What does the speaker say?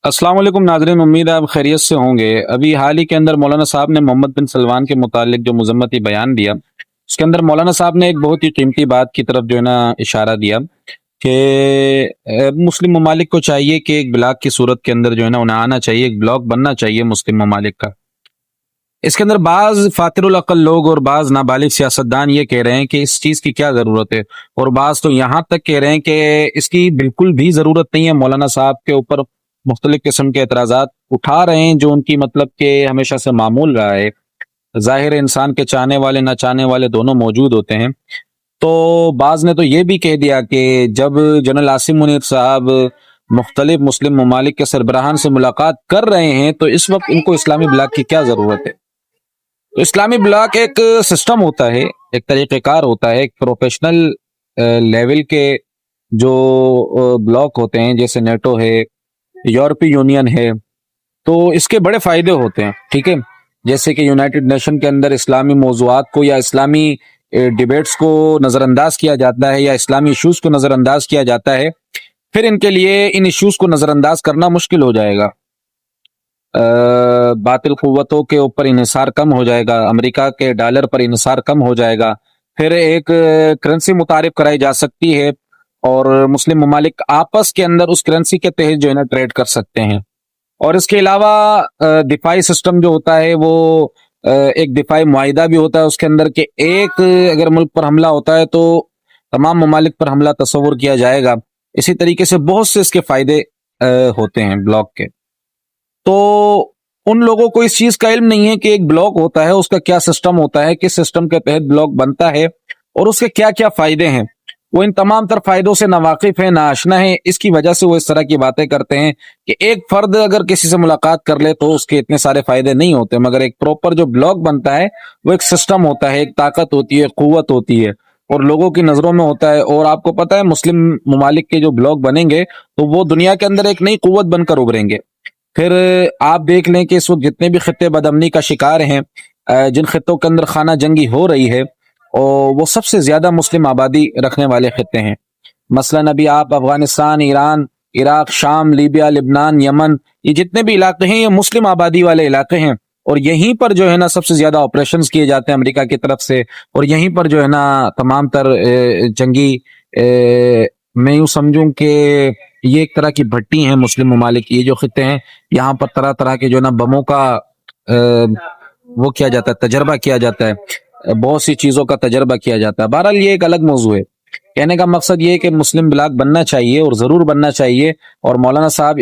अस्सलाम वालेकुम नाज़रीन, उम्मीद है आप खैरियत से होंगे। अभी हाल ही के अंदर मौलाना साहब ने मोहम्मद बिन सलमान के मुतालिक जो मुज़म्मती बयान दिया, उसके अंदर मौलाना साहब ने एक बहुत ही कीमती बात की तरफ जो है ना इशारा दिया कि मुस्लिम ममालिक को चाहिए कि एक ब्लॉक की सूरत के अंदर जो है ना उन्हें आना चाहिए, एक ब्लॉक बनना चाहिए मुस्लिम ममालिक का। इसके अंदर बाज फातिरुल अक्ल लोग और बाज नाबालिग सियासतदान ये कह रहे हैं कि इस चीज़ की क्या ज़रूरत है, और बाज तो यहाँ तक कह रहे हैं कि इसकी बिल्कुल भी ज़रूरत नहीं है। मौलाना साहब के ऊपर मुख्तलिफ किस्म के एतराज़ात उठा रहे हैं जो उनकी मतलब के हमेशा से मामूल रहा है। ज़ाहिर है इंसान के चाहने वाले ना चाहने वाले दोनों मौजूद होते हैं। तो बाज ने तो ये भी कह दिया कि जब जनरल आसिम मुनीर साहब मुख्तलिफ मुस्लिम ममालिक के सरबराहान से मुलाकात कर रहे हैं तो इस वक्त इनको इस्लामी ब्लॉक की क्या ज़रूरत है। तो इस्लामी ब्लॉक एक सिस्टम होता है, एक तरीक़ेकार होता है, एक प्रोफेशनल लेवल के जो ब्लॉक होते हैं, जैसे नेटो है, यूरोपीय यूनियन है, तो इसके बड़े फायदे होते हैं। ठीक है, जैसे कि यूनाइटेड नेशन के अंदर इस्लामी मौज़ूआत को या इस्लामी डिबेट्स को नज़रअंदाज किया जाता है या इस्लामी इशूज़ को नज़रअंदाज किया जाता है, फिर इनके लिए इन इशूज़ को नज़रअंदाज करना मुश्किल हो जाएगा। बातिल क़ुव्वतों के ऊपर इन्हिसार कम हो जाएगा, अमेरिका के डॉलर पर इन्हिसार कम हो जाएगा, फिर एक करेंसी मुतारिफ कराई जा सकती है और मुस्लिम ममालिक आपस के अंदर उस करेंसी के तहत जो है ना ट्रेड कर सकते हैं। और इसके अलावा दिफाई सिस्टम जो होता है वो एक दिफाई मुआहिदा भी होता है उसके अंदर के एक अगर मुल्क पर हमला होता है तो तमाम ममालिक पर हमला तस्वुर किया जाएगा। इसी तरीके से बहुत से इसके फायदे होते हैं ब्लॉक के। तो उन लोगों को इस चीज का इल्म नहीं है कि एक ब्लॉक होता है, उसका क्या सिस्टम होता है, किस सिस्टम के तहत ब्लॉक बनता है और उसके क्या क्या फायदे हैं। वो इन तमाम तर फायदों से नावाकिफ है, नाआशना है। इसकी वजह से वो इस तरह की बातें करते हैं कि एक फर्द अगर किसी से मुलाकात कर ले तो उसके इतने सारे फायदे नहीं होते, मगर एक प्रॉपर जो ब्लॉक बनता है वो एक सिस्टम होता है, एक ताकत होती है, कुव्वत होती है और लोगों की नजरों में होता है। और आपको पता है मुस्लिम ममालिक के जो ब्लॉक बनेंगे तो वो दुनिया के अंदर एक नई कुव्वत बनकर उभरेंगे। फिर आप देख लें कि इस वक्त जितने भी खित्ते बदअमनी का शिकार हैं, जिन खित्तों के अंदर खाना जंगी हो रही है, और वो सबसे ज्यादा मुस्लिम आबादी रखने वाले खित्ते हैं। मसलन अभी आप अफगानिस्तान, ईरान, इराक, शाम, लीबिया, लिबनान, यमन, ये जितने भी इलाके हैं ये मुस्लिम आबादी वाले इलाके हैं और यहीं पर जो है ना सबसे ज्यादा ऑपरेशंस किए जाते हैं अमेरिका की तरफ से। और यहीं पर जो है ना तमाम तर जंगी मैं यूं समझूं कि ये एक तरह की भट्टी है मुस्लिम ममालिक। ये जो खित्ते हैं यहाँ पर तरह तरह के जो ना बमों का वो किया जाता है, तजर्बा किया जाता है, बहुत सी चीजों का तजर्बा किया जाता है। बहरहाल ये एक अलग मौजू है। कहने का मकसद ये है कि मुस्लिम ब्लॉक बनना चाहिए और जरूर बनना चाहिए। और मौलाना साहब